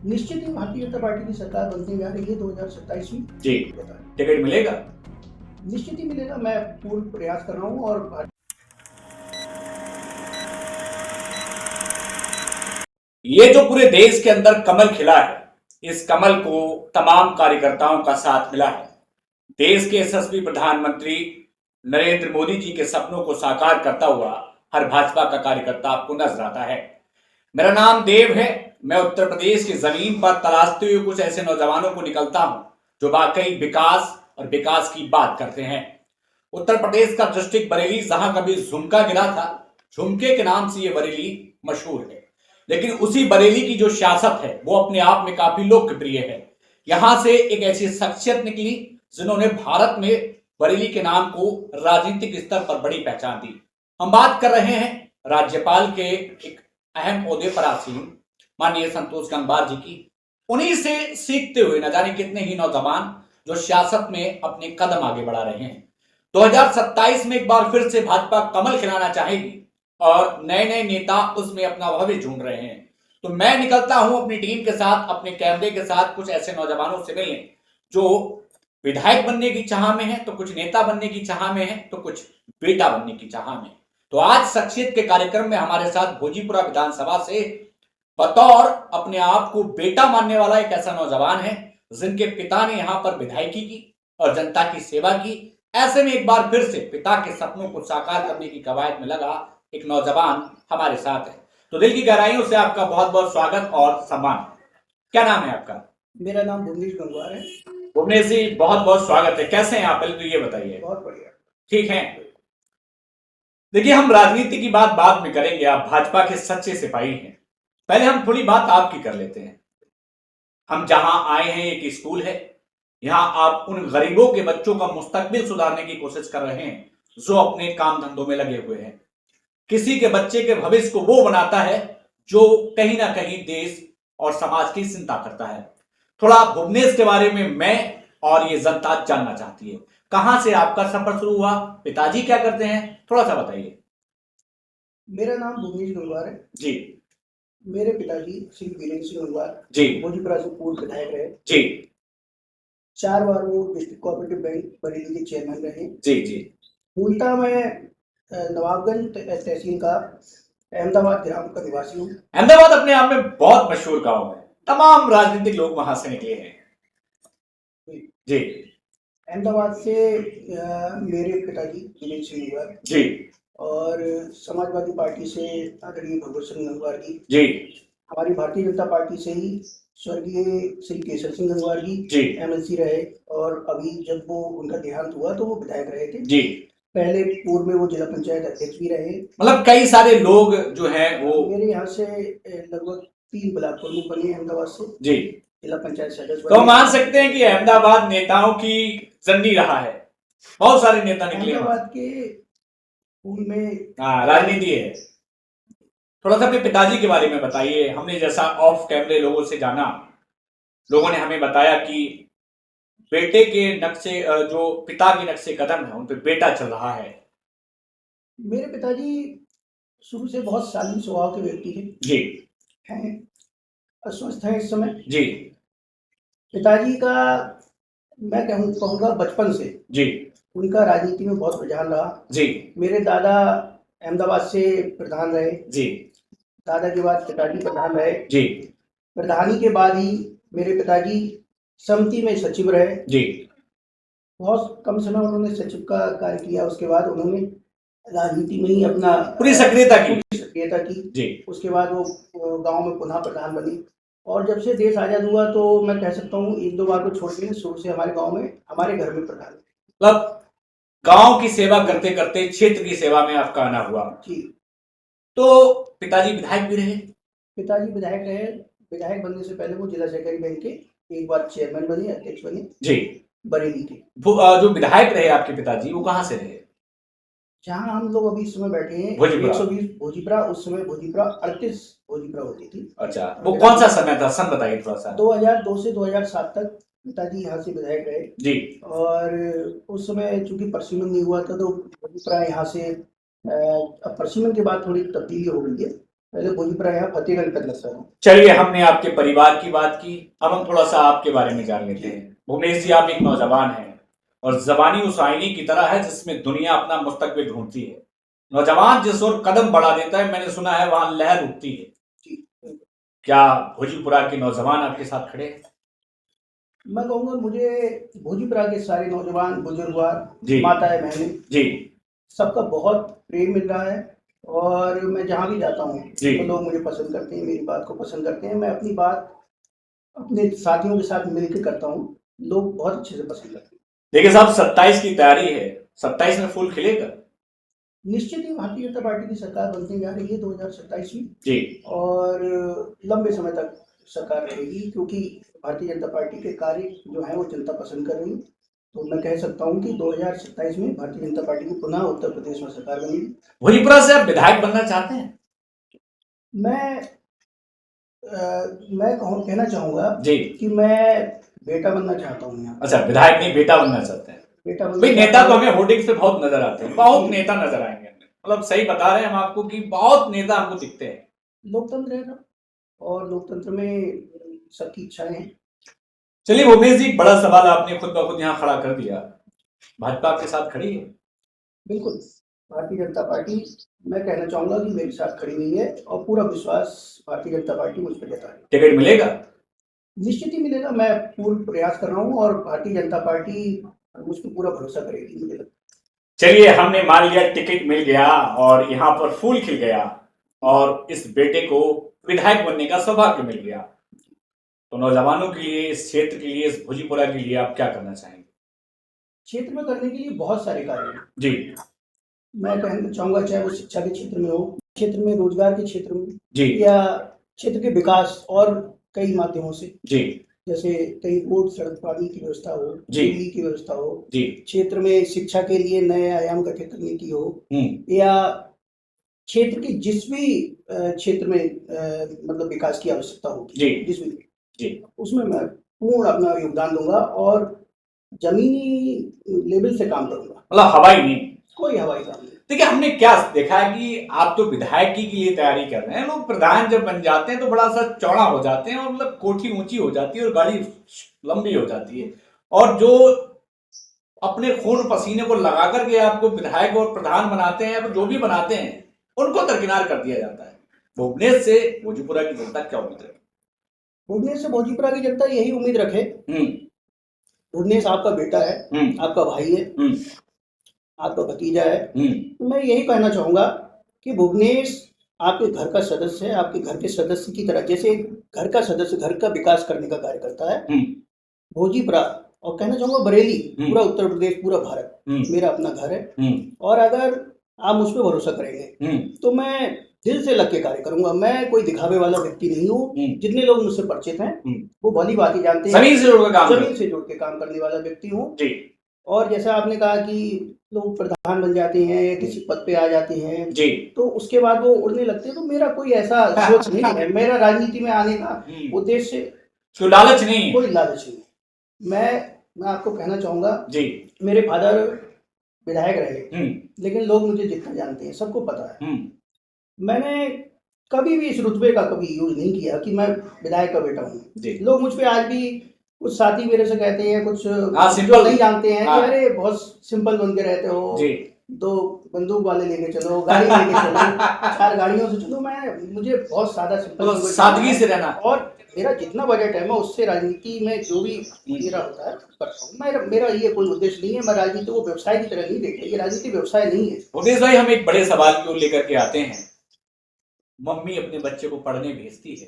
निश्चित ही भारतीय जनता पार्टी की सरकार बनने जा रही है 2027 में। जी, टिकट मिलेगा? निश्चित ही मिलेगा। मैं पूर्ण प्रयास कर रहा हूँ और ये जो पूरे देश के अंदर कमल खिला है, इस कमल को तमाम कार्यकर्ताओं का साथ मिला है। देश के यशस्वी प्रधानमंत्री नरेंद्र मोदी जी के सपनों को साकार करता हुआ हर भाजपा का कार्यकर्ता आपको नजर आता है। मेरा नाम देव है। मैं उत्तर प्रदेश की जमीन पर तलाशते हुए कुछ ऐसे नौजवानों को निकलता हूं जो वाकई विकास और विकास की बात करते हैं। उत्तर प्रदेश का डिस्ट्रिक्ट बरेली, जहां कभी झुमका गिरा था, झुमके के नाम से यह बरेली मशहूर है। लेकिन उसी बरेली की जो सियासत है वो अपने आप में काफी लोकप्रिय है। यहां से एक ऐसी शख्सियत निकली जिन्होंने भारत में बरेली के नाम को राजनीतिक स्तर पर बड़ी पहचान दी। हम बात कर रहे हैं राज्यपाल के एक अहम ओहदे पर आसीन माननीय संतोष गंगवार जी की। उन्हीं से सीखते हुए न जाने कितने ही नौजवान जो सियासत में अपने कदम आगे बढ़ा रहे हैं। 2027 में एक बार फिर से भाजपा कमल खिलाना चाहेगी और नए नए नेता उसमें अपना भविष्य ढूंढ रहे हैं। तो मैं निकलता हूं अपनी टीम के साथ, अपने कैमरे के साथ कुछ ऐसे नौजवानों से मिलने जो विधायक बनने की चाह में है, तो कुछ नेता बनने की चाह में है, तो कुछ बेटा बनने की चाह में। तो आज शख्सियत के कार्यक्रम में हमारे साथ भोजीपुरा विधानसभा से बतौर अपने आप को बेटा मानने वाला एक ऐसा नौजवान है जिनके पिता ने यहां पर विधायकी की और जनता की सेवा की। ऐसे में एक बार फिर से पिता के सपनों को साकार करने की कवायद में लगा एक नौजवान हमारे साथ है। तो दिल की गहराइयों से आपका बहुत बहुत स्वागत और सम्मान। क्या नाम है आपका? मेरा नाम भुवनेश गंगवार है। भुवनेश जी, बहुत बहुत स्वागत है। कैसे हैं आप? पहले तो ये बताइए। बहुत बढ़िया। ठीक है। देखिए, हम राजनीति की बात बाद में करेंगे। आप भाजपा के सच्चे सिपाही हैं। पहले हम थोड़ी बात आपकी कर लेते हैं। हम जहां आए हैं एक स्कूल है। यहां आप उन गरीबों के बच्चों का मुस्तकबिल सुधारने की कोशिश कर रहे हैं जो अपने काम धंधों में लगे हुए हैं। किसी के बच्चे के भविष्य को वो बनाता है जो कहीं ना कहीं देश और समाज की चिंता करता है। थोड़ा भुवनेश के बारे में मैं और ये जनता जानना चाहती है। कहां से आपका सफर शुरू हुआ? पिताजी क्या करते हैं? थोड़ा सा बताइए। मेरा नाम भुवनेश गंगवार है जी। मेरे पिताजी श्री वीरेंद्र सिंह गंगवार जी। भोजीपुरा से पूर्व विधायक रहे। जी। 4 बार वो डिस्ट्रिक्ट कोऑपरेटिव बैंक बरेली के चेयरमैन रहे। जी। जी। मूलतः मैं नवाबगंज तहसील का अहमदाबाद ग्राम का निवासी हूँ। अहमदाबाद अपने आप में बहुत मशहूर गांव है। तमाम राजनीतिक लोग वहां से निकले हैं। जी। अहमदाबाद से मेरे पिताजी वीरेंद्र सिंह गंगवार जी। और समाजवादी पार्टी से आदरणीय भगवत सिंह गंगवार जी। हमारी भारतीय जनता पार्टी से ही स्वर्गीय श्री केसर सिंह गंगवार जी एमएलसी रहे और अभी जब वो उनका देहांत हुआ तो वो विधायक रहे थे। जी। पहले पूर्व में वो जिला पंचायत अध्यक्ष भी रहे। मतलब कई सारे लोग जो हैं वो मेरे यहाँ से लगभग 3 ब्लॉक प्रमुख बने अहमदाबाद से। जी। जिला पंचायत सदस्य तो मान सकते हैं कि अहमदाबाद नेताओं की जंडी रहा है। बहुत सारे नेता निकले अहमदाबाद के स्कूल में राजनीति है। थोड़ा सा अपने पिताजी के बारे में बताइए। हमने जैसा ऑफ कैमरे लोगों से जाना, लोगों ने हमें बताया कि बेटे के नक्शे, जो पिता के नक्शे कदम है उन पर बेटा चल रहा है। मेरे पिताजी शुरू से बहुत शालीन स्वभाव के व्यक्ति थे। जी। हैं, अस्वस्थ हैं इस समय। जी। पिताजी का मैं कहूँगा बचपन से जी उनका राजनीति में बहुत रुझान रहा। जी। मेरे दादा अहमदाबाद से प्रधान रहे। जी। दादा के बाद पिताजी प्रधान रहे। जी। प्रधानी के बाद ही मेरे पिताजी समिति में सचिव रहे। जी। बहुत कम समय उन्होंने सचिव का कार्य किया। उसके बाद उन्होंने राजनीति में ही अपना पूरी सक्रियता की। जी। उसके बाद वो गांव में पुनः प्रधान बनी और जब से देश आजाद हुआ तो मैं कह सकता हूँ 1-2 बार को छोड़ के शुरू से हमारे गांव में हमारे घर में प्रधान। मतलब गांव की सेवा करते करते क्षेत्र की सेवा में आपका आना हुआ। जी। तो पिताजी विधायक भी रहे? पिताजी विधायक रहे। विधायक बनने से पहले वो जिला सहकारी बैंक के एक बार चेयरमैन बने, अध्यक्ष बने जी बरेली के। जो विधायक रहे आपके पिताजी, वो कहाँ से रहे? जहाँ हम लोग अभी इस समय बैठे हैं 120 भोजीपुरा। उस समय भोजीपुरा 38 भोजीपुरा होती थी। अच्छा, वो कौन सा समय था? सन बताइए थोड़ा सा। 2002 से 2007 तक पिताजी यहाँ से विधायक रहे जी। और उस समय चूंकि परसिमन नहीं हुआ था तो भोजीपुरा यहाँ से अब परसिमन के बाद थोड़ी तब्दीली हो गई है। पहले भोजपुरा यहाँ फतेहगंज का दरअसल हूँ। चलिए, हमने आपके परिवार की बात की, अब हम थोड़ा सा आपके बारे में जान लेते हैं। भुवनेश जी, आप एक नौजवान हैं और जबानी उस आईने की तरह है जिसमें दुनिया अपना मुस्तकबिल ढूंढती है। नौजवान जिस ओर कदम बढ़ा देता है, मैंने सुना है वहां लहर उठती है। जी, क्या भोजपुरा के नौजवान आपके साथ खड़े हैं? मैं कहूँगा मुझे भोजपुरा के सारे नौजवान, बुजुर्गवार, जी माताएं, बहनें, जी सबका बहुत प्रेम मिल रहा है। और मैं जहाँ भी जाता हूँ जी तो लोग मुझे पसंद करते हैं, मेरी बात को पसंद करते हैं। मैं अपनी बात अपने साथियों के साथ मिलकर करता हूँ, लोग बहुत अच्छे से पसंद करते हैं। देखिए साहब, 27 की तैयारी है, 27 में फूल खिलेगा? निश्चित ही भारतीय जनता पार्टी की सरकार बनने जा रही है 2027 में, जी और लंबे समय तक सरकार रहेगी, क्योंकि भारतीय जनता पार्टी के कार्य जो हैं वो जनता पसंद कर रही है। तो मैं कह सकता हूँ कि 2027 में भारतीय जनता पार्टी की पुनः उत्तर प्रदेश में सरकार बनेगी। भोजपुरा से आप विधायक बनना चाहते हैं? मैं कहना चाहूँगा जी। कि मैं बेटा बनना चाहता हूँ यहाँ। अच्छा, विधायक नहीं, बेटा बनना चाहते हैं। बेटा बनना भाई, नेता चाहता तो हूँ। हमें होर्डिंग्स पे बहुत नजर आते हैं, बहुत नेता नजर आएंगे हमें, मतलब सही बता रहे हैं हम आपको कि बहुत नेता हमको दिखते हैं। लोकतंत्र है ना, और लोकतंत्र में सबकी इच्छाएं हैं। चलिए भुवनेश जी, बड़ा सवाल आपने खुद ब खुद यहाँ खड़ा कर दिया। भाजपा आपके साथ खड़ी है? बिल्कुल, भारतीय जनता पार्टी, मैं कहना चाहूँगा कि मेरे साथ खड़ी हुई है, और पूरा विश्वास भारतीय जनता पार्टी मुझ पर जता रही है। टिकट मिलेगा? निश्चित ही मिलेगा, मैं पूर्ण प्रयास कर रहा हूँ, और भारतीय जनता पार्टी मुझ पर पूरा भरोसा करेगी, मुझे लगता है। चलिए, हमने मान लिया टिकट मिल गया और यहाँ पर फूल खिल गया और इस बेटे को विधायक बनने का सौभाग्य मिल गया, तो नौजवानों के लिए, इस क्षेत्र के लिए, इस भोजपुरा के लिए आप क्या करना चाहेंगे? क्षेत्र में करने के लिए बहुत सारे कार्य हैं। जी मैं कहना चाहूँगा, चाहे वो शिक्षा के क्षेत्र में हो, क्षेत्र में, रोजगार के क्षेत्र में, जी या क्षेत्र के विकास और कई माध्यमों से, जी जैसे कई रोड, सड़क, पानी की व्यवस्था हो, जी बिजली की व्यवस्था हो, जी क्षेत्र में शिक्षा के लिए नए आयाम गठित करने की हो, या क्षेत्र की जिस भी क्षेत्र में मतलब विकास की आवश्यकता होगी, जी जिस भी जी उसमें मैं पूर्ण अपना योगदान दूंगा, और जमीनी लेवल से काम करूंगा, मतलब हवाई नहीं, कोई हवाई काम नहीं। देखिए हमने क्या देखा है कि आप तो विधायकी के लिए तैयारी कर रहे हैं, लोग प्रधान जब बन जाते हैं तो बड़ा सा चौड़ा हो जाते हैं और मतलब कोठी ऊंची हो जाती है और गाड़ी लंबी हो जाती है, और जो अपने खून पसीने को लगा करके आपको विधायक और प्रधान बनाते हैं, जो भी बनाते हैं, उनको दरकिनार कर दिया जाता है। भुवनेश से भोजपुरा की जनता क्या उम्मीद रखे? भुवनेश से भोजपुरा की जनता यही उम्मीद रखे, भुवनेश आपका बेटा है, आपका भाई है, आपका भतीजा है। तो मैं यही कहना चाहूंगा कि भुवनेश आपके घर का सदस्य है, आपके घर के सदस्य की तरह, जैसे घर का सदस्य घर का विकास करने का कार्य करता है, भोजपुरा, और कहना चाहूंगा बरेली, पूरा उत्तर प्रदेश, पूरा भारत मेरा अपना घर है। और अगर आप मुझ पर भरोसा करेंगे तो मैं दिल से लग के कार्य करूंगा। मैं कोई दिखावे वाला व्यक्ति नहीं हूँ। जितने लोग मुझसे परिचित हैं वो भली बात ही जानते हैं, जमीन से जुड़ के काम करने वाला व्यक्ति हूँ। और जैसा आपने कहा कि लोग प्रधान बन जाते हैं या किसी पद पे आ जाते हैं जी, तो उसके बाद वो उड़ने लगते हैं, तो मेरा कोई ऐसा सोच नहीं है। मेरा राजनीति में आने का उद्देश्य कोई लालच नहीं, कोई लालच नहीं। मैं आपको कहना चाहूंगा जी, मेरे फादर विधायक रहे, लेकिन लोग मुझे जितना जानते हैं, सबको पता है, मैंने कभी भी इस रुतबे का कभी यूज नहीं किया कि मैं विधायक का बेटा हूँ। लोग मुझ पे आज भी, कुछ साथी मेरे से कहते हैं, कुछ जो नहीं जानते हैं कि अरे बहुत सिंपल बन के रहते हो, 2 बंदूक वाले लेके चलो, गाड़ी लेके चलो, 4 गाड़ियों से चलो। मुझे बहुत सादा, सिंपल, सादगी से रहना, और मेरा जितना बजट है मैं उससे राजनीति में जो भी मेरा होता है करता हूँ। मेरा ये कोई उद्देश्य नहीं है। मैं राजनीति को व्यवसाय की तरह नहीं देखता, ये राजनीति व्यवसाय नहीं है। भुवनेश भाई, हम एक बड़े सवाल की ओर लेकर के आते हैं। मम्मी अपने बच्चे को पढ़ने भेजती है,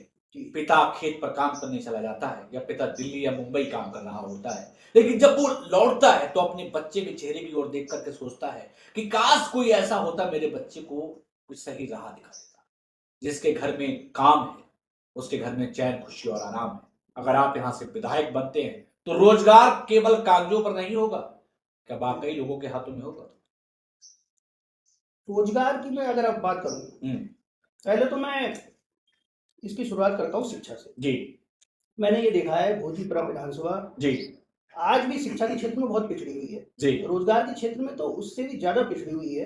पिता खेत पर काम करने चला जाता है, या पिता दिल्ली या मुंबई काम कर रहा होता है, लेकिन जब वो लौटता है तो अपने बच्चे के चेहरे की ओर देख करके सोचता है कि काश कोई ऐसा होता मेरे बच्चे को कुछ सही राह दिखा देता, जिसके घर में काम है, उसके घर में चैन, खुशी और आराम है। अगर आप यहाँ से विधायक बनते हैं तो रोजगार केवल कागजों पर नहीं होगा, क्या वाकई लोगों के हाथों में होगा? रोजगार की मैं अगर आप बात करूं, पहले तो मैं इसकी शुरुआत करता हूं शिक्षा से। जी, मैंने ये देखा है भोजपुरा विधानसभा जी आज भी शिक्षा के क्षेत्र में बहुत पिछड़ी हुई है जी। रोजगार के क्षेत्र में तो उससे भी ज्यादा पिछड़ी हुई है।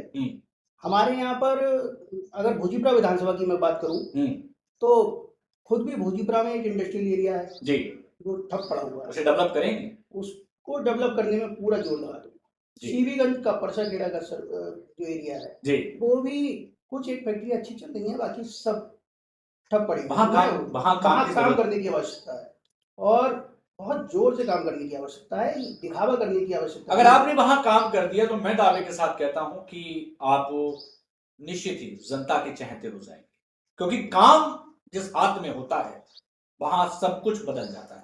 हमारे यहाँ पर अगर भोजीपुरा विधानसभा की मैं बात करूं तो खुद भी भोजीपुरा में एक इंडस्ट्रियल एरिया है जी, वो ठप पड़ा हुआ है। उसे डेवलप करेंगे, उसको डेवलप करने में पूरा जोर लगा दूंगा। सीवीगंज का परसाखेड़ा का जो एरिया है जी, वो भी कुछ एक फैक्ट्री अच्छी चल रही है, बाकी सब ठप पड़ी। वहाँ काम करने की आवश्यकता है और बहुत जोर से काम करने की आवश्यकता है, दिखावा करने की आवश्यकता है। अगर आपने वहां काम कर दिया तो मैं दावे के साथ कहता हूं कि आप निश्चित ही जनता के चहेते हो जाएंगे, क्योंकि काम जिस हाथ में होता है वहां सब कुछ बदल जाता है।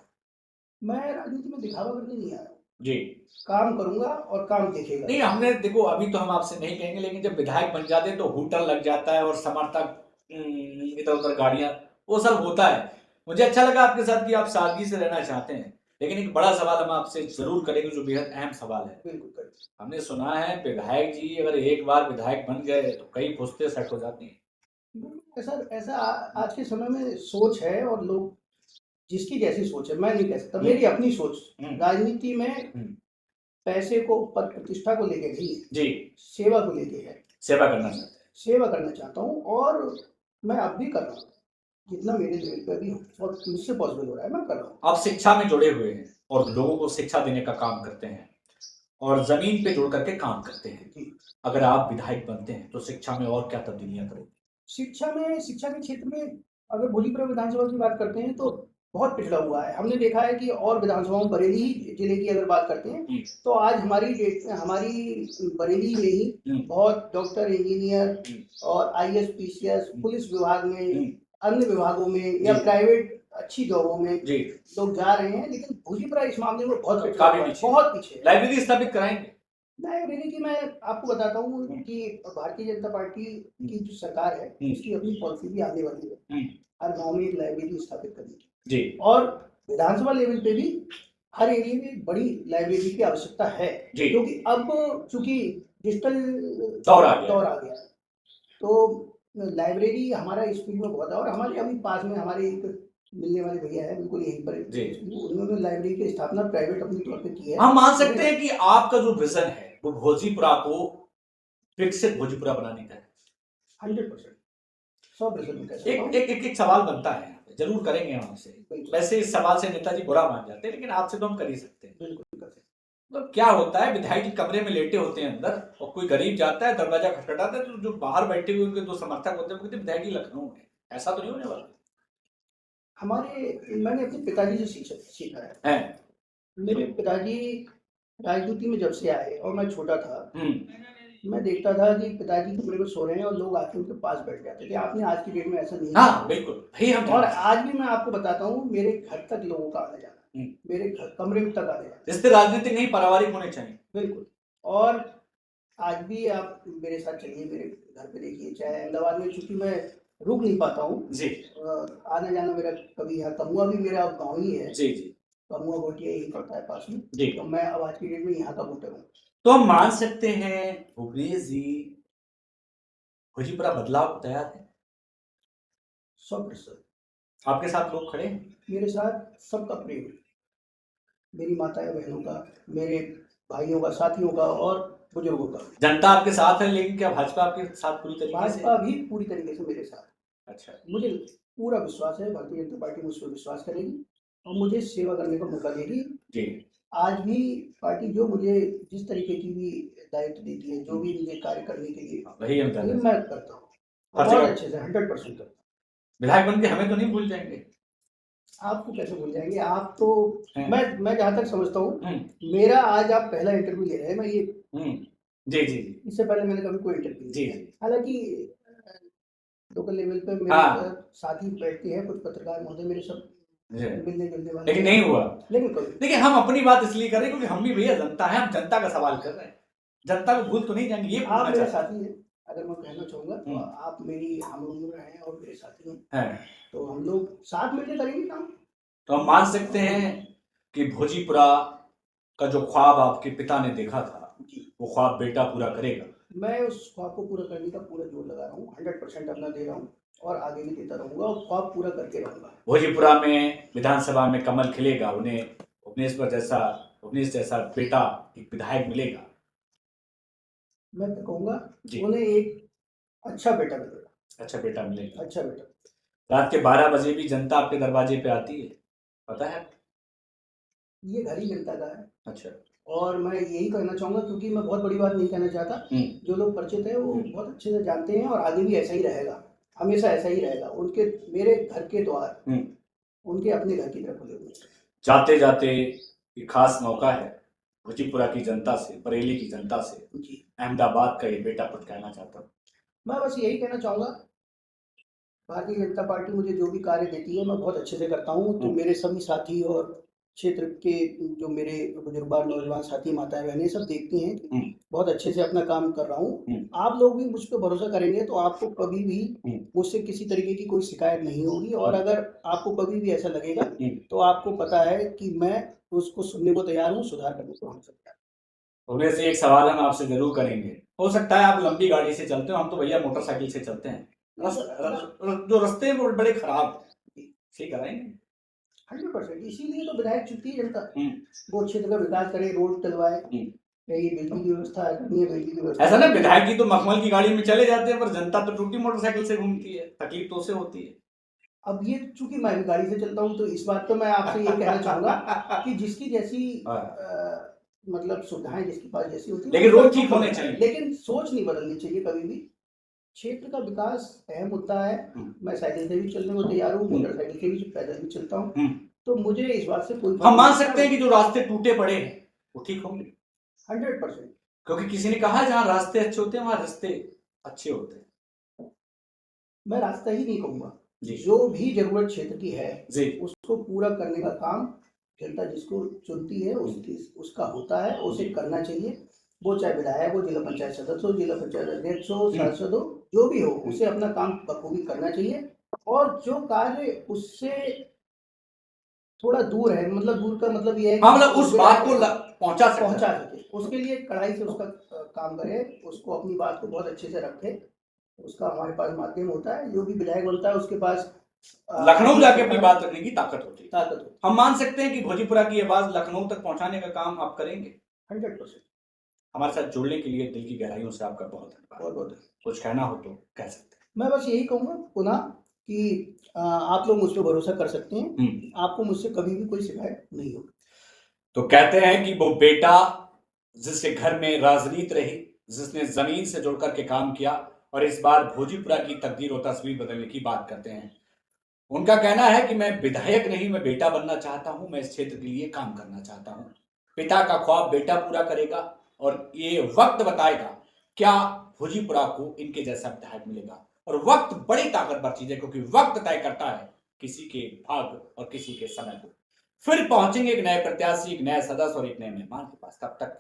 मैं राजनीति में दिखावा करने नहीं आया जी, काम करूंगा और काम देखेगा। नहीं, हमने देखो अभी तो हम आपसे नहीं कहेंगे, लेकिन जब विधायक बन जाते हैं तो होटल लग जाता है और समर्थक इधर उधर गाड़ियां, वो सब होता है। मुझे अच्छा लगा आपके साथ कि आप सादगी से रहना चाहते हैं, लेकिन एक बड़ा सवाल हम आपसे जरूर करेंगे जो बेहद अहम सवाल है। बिल्कुल, हमने सुना है विधायक जी अगर एक बार विधायक बन गए तो कई पुश्ते सेट हो जाती हैं। ऐसा आज के समय में सोच है और लोग जिसकी जैसी सोच है, मैं नहीं कह सकता, मेरी अपनी सोच राजनीति में पैसे को, पद प्रतिष्ठा को लेकर नहीं जी, सेवा को लेकर है। सेवा करना चाहता हूँ और मैं अब भी कर रहा हूँ जितना मेरे लेवल पे भी और मुझसे पॉसिबल हो रहा है मैं कर रहा हूँ। आप शिक्षा में जुड़े हुए हैं और लोगों को शिक्षा देने का काम करते हैं और जमीन पे जुड़ करके काम करते हैं। अगर आप विधायक बनते हैं तो शिक्षा में और क्या तब्दीलियां करोगे? शिक्षा के क्षेत्र में अगर भोजीपुरा विधानसभा की बात करते हैं तो बहुत पिछड़ा हुआ है। हमने देखा है कि और विधानसभाओं, बरेली जिले की अगर बात करते हैं तो आज हमारी बरेली में ही बहुत डॉक्टर, इंजीनियर और IAS, PCS, पुलिस विभाग में, अन्य विभागों में या प्राइवेट अच्छी जॉबों में लोग जा रहे हैं, लेकिन भोजीपुरा इस मामले में बहुत पीछे। लाइब्रेरी स्थापित कराएंगे। लाइब्रेरी की मैं आपको बताता हूँ कि भारतीय जनता पार्टी की जो सरकार है उसकी अपनी पॉलिसी भी आने वाली है हर गांव में एक लाइब्रेरी स्थापित करने की जी, और विधानसभा लेवल पे भी हर एरिया में बड़ी लाइब्रेरी की आवश्यकता है, क्योंकि अब चूंकि डिजिटल दौर आ गया है तो लाइब्रेरी हमारा इस फील्ड में बहुत है। और हमारे अभी पास में हमारे एक मिलने वाले भैया है बिल्कुल यहीं पर, उन्होंने लाइब्रेरी की स्थापना प्राइवेट अपने तौर पे की है। हम मान सकते हैं कि आपका जो विजन है वो भोजीपुरा को विकसित भोजीपुरा बनाने का है। 100%, 100%। एक सवाल बनता है, जरूर करेंगे हम आपसे। वैसे इस सवाल से नेताजी बुरा मान जाते हैं, लेकिन आपसे तो हम कर ही सकते हैं। बिल्कुल कर सकते हैं। तो क्या होता है, विधायक जी कमरे में लेटे होते हैं अंदर और कोई गरीब जाता है, दरवाजा खटखटाता है, तो जो बाहर बैठे हुए उनके दो समर्थक होते हैं, विधायक जी लखनऊ में, ऐसा तो नहीं होने वाला। मैंने अपने पिताजी से सीखा है। मेरे पिताजी राजनीति में जब से आए और मैं छोटा था, मैं देखता था कि पिताजी कमरे में सो रहे हैं और लोग आके उनके पास बैठ जाते थे। आपने आज की डेट में ऐसा नहीं। हाँ, बिल्कुल। और आज भी मैं आपको बताता हूँ, मेरे घर तक लोगों का आना जाना, मेरे घर कमरे तक आने जाना। इससे राजनीति नहीं, पारिवारिक होने चाहिए। बिल्कुल। और आज भी आप मेरे साथ चलिए, मेरे घर पे देखिए, चाहे अहमदाबाद में, चूंकि मैं रुक नहीं पाता हूँ जी, आना जाना मेरा, कभी यहाँ कमुआ भी मेरा गाँव ही है जी, कमुआ घोटिया यही पड़ता है पास में जी, तो मैं अब आज की डेट में यहाँ का वोटर हूँ। तो हम मान सकते हैं भूपेश जी भोजीपुरा बदलाव को तैयार है? 100%। आपके साथ लोग खड़े हैं? मेरे साथ सबका प्रेम है, मेरी माताएं बहनों का, मेरे भाइयों का, साथियों का और बुजुर्गों का। जनता आपके साथ है, लेकिन क्या भाजपा आपके साथ पूरी तरीके से? भाजपा भी पूरी तरीके से मेरे साथ। अच्छा, मुझे पूरा विश्वास है, भारतीय जनता पार्टी मुझ पर विश्वास करेगी और मुझे सेवा करने का मौका देगी जी। आज भी पार्टी जो मुझे जिस तरीके की भी दायित्व देती है, जो भी मुझे कार्य करने के लिए, वही मैं करता हूँ बहुत अच्छे से, 100% करता हूँ। विधायक बन के हमें तो नहीं भूल जाएंगे? आपको कैसे भूल जाएंगे? आप तो मैं जहाँ तक समझता हूँ, मेरा आज आप पहला इंटरव्यू ले रहे हैं, मैं ये जी, इससे पहले मैंने कभी कोई इंटरव्यू नहीं किया। हालांकि लोकल लेवल पे मेरे साथी बैठते हैं, कुछ पत्रकार महोदय मेरे सब मिलने जुलने वाले, लेकिन नहीं हुआ। लेकिन हम अपनी बात इसलिए कर रहे हैं क्योंकि हम भी भैया जनता है, हम जनता का सवाल कर रहे हैं, जनता को भूल तो नहीं जाएंगे। ये आप मेरे साथी हैं, अगर मैं कहना चाहूँगा तो आप मेरी हम उम्र हैं और मेरे साथी हैं, तो हम लोग साथ मिलकर करेंगे काम। तो हम मान सकते हैं कि भोजीपुरा का जो ख्वाब आपके पिता ने देखा था वो ख्वाब बेटा पूरा करेगा। मैं उस ख्वाब को पूरा करने का पूरा जोर लगा रहा हूँ, 100% अपना दे रहा हूँ और आगे भी देता रहूंगा और ख्वाब पूरा करके रहूंगा। भोजीपुरा में विधानसभा में कमल खिलेगा, उन्हें उन्नीस जैसा बेटा एक विधायक मिलेगा। मैं तो कहूँगा उन्हें एक अच्छा बेटा मिलेगा। अच्छा बेटा मिलेगा। अच्छा बेटा। रात के 12 बजे भी जनता आपके दरवाजे पे आती है, पता है? ये घर ही जनता का है। अच्छा। और मैं यही कहना चाहूँगा, क्योंकि मैं बहुत बड़ी बात नहीं कहना चाहता, जो लोग परिचित हैं वो बहुत अच्छे से जानते हैं, और आगे भी ऐसा ही रहेगा, हमेशा ऐसा ही रहेगा। उनके, मेरे घर के द्वार उनके अपने घर की तरफ खुले हुए हैं। जाते जाते ये खास मौका है भोजीपुरा की जनता से, बरेली की जनता से, जी, अहमदाबाद का ये बेटा कुछ कहना चाहता हूँ। मैं बस यही कहना चाहूँगा, भारतीय जनता पार्टी मुझे जो भी कार्य देती है मैं बहुत अच्छे से करता हूँ। तो मेरे सभी साथी और क्षेत्र के जो मेरे बुजुर्गवार नौजवान साथी, माताएं बहनें, सब देखती हैं कि बहुत अच्छे से अपना काम कर रहा हूँ। आप लोग भी मुझ पर भरोसा करेंगे तो आपको कभी भी मुझसे किसी तरीके की कोई शिकायत नहीं होगी। और अगर आपको कभी भी ऐसा लगेगा तो आपको पता है कि मैं उसको सुनने को तैयार हूँ, सुधार करने को हम सब तैयार हैं। उन्हें से एक सवाल हम आपसे जरूर करेंगे। हो सकता है आप लंबी गाड़ी से चलते हो, हम तो भैया मोटरसाइकिल से चलते हैं। जो रास्ते हैं वो बड़े खराब, ठीक कराएंगे 100%। इसीलिए तो विधायक चुनती है जनता, वो क्षेत्र का विकास करे, रोड डलवाए, ये बिजली की व्यवस्था करनी है, बिजली की व्यवस्था। ऐसा ना, विधायक जी तो मखमल की गाड़ी में चले जाते हैं, पर जनता तो टूटी मोटरसाइकिल से घूमती है, तकलीफ तो उसे होती है। अब ये चूंकि मैं भी गाड़ी से चलता हूँ तो इस बात पे मैं आपसे ये कहना चाहूंगा कि जिसकी जैसी मतलब सुविधाएं जिसके पास जैसी होती है, लेकिन रोड ठीक होने चाहिए। लेकिन सोच नहीं बदलनी चाहिए कभी भी। क्षेत्र का विकास अहम मुद्दा है। मैं साइकिल से भी चलने को तैयार हूँ, मोटरसाइकिल से भी, पैदल भी चलता हूँ। तो मुझे इस बात से कोई, हम मान सकते हैं कि जो रास्ते टूटे पड़े हैं वो ठीक होंगे 100%। क्योंकि किसी ने कहा जहां रास्ते अच्छे होते हैं वहां रास्ते अच्छे होते हैं। मैं रास्ता ही नहीं कहूंगा, जो भी जरूरत क्षेत्र की है उसको पूरा करने का काम जनता जिसको चुनती है उसका होता है, उसे करना चाहिए। वो चाहे विधायक हो, जिला पंचायत सदस्य हो, जिला पंचायत अध्यक्ष हो, सांसद हो, जो भी हो, उसे अपना काम बखूबी करना चाहिए। और जो कार्य उससे थोड़ा दूर है, मतलब दूर का मतलब ये है कि मतलब उस बात को पहुंचा सके, उसके लिए कड़ाई से उसका काम करे, उसको अपनी बात को बहुत अच्छे से रखे। उसका हमारे पास माध्यम होता है, जो भी विधायक बनता है उसके पास लखनऊ जाके अपनी बात रखने की ताकत होती है। हम मान सकते हैं कि भोजीपुरा की आवाज लखनऊ तक पहुंचाने का काम आप करेंगे 100%। हमारे साथ जुड़ने के लिए दिल की गहराइयों से आपका बहुत धन्यवाद। बहुत कुछ कहना हो तो कह सकते हैं। मैं बस यही कहूँगा पुनः कि आप लोग मुझ पर भरोसा कर सकते हैं, आपको मुझसे कभी भी कोई शिकायत नहीं होगी। तो कहते हैं कि वो बेटा जिसके घर में राजनीति रही, जिसने जमीन से जुड़ करके काम किया और इस बार भोजीपुरा की तकदीर और तस्वीर बदलने की बात करते हैं। उनका कहना है कि मैं विधायक नहीं, मैं बेटा बनना चाहता हूं, मैं इस क्षेत्र के लिए काम करना चाहता हूं। पिता का ख्वाब बेटा पूरा करेगा और ये वक्त बताएगा क्या भोजीपुरा को इनके जैसा विधायक मिलेगा। और वक्त बड़ी ताकतवर चीज है क्योंकि वक्त तय करता है किसी के भाग्य और किसी के समय को। फिर पहुंचेंगे एक नए प्रत्याशी, एक नए सदस्य और एक नए मेहमान के पास। तब तक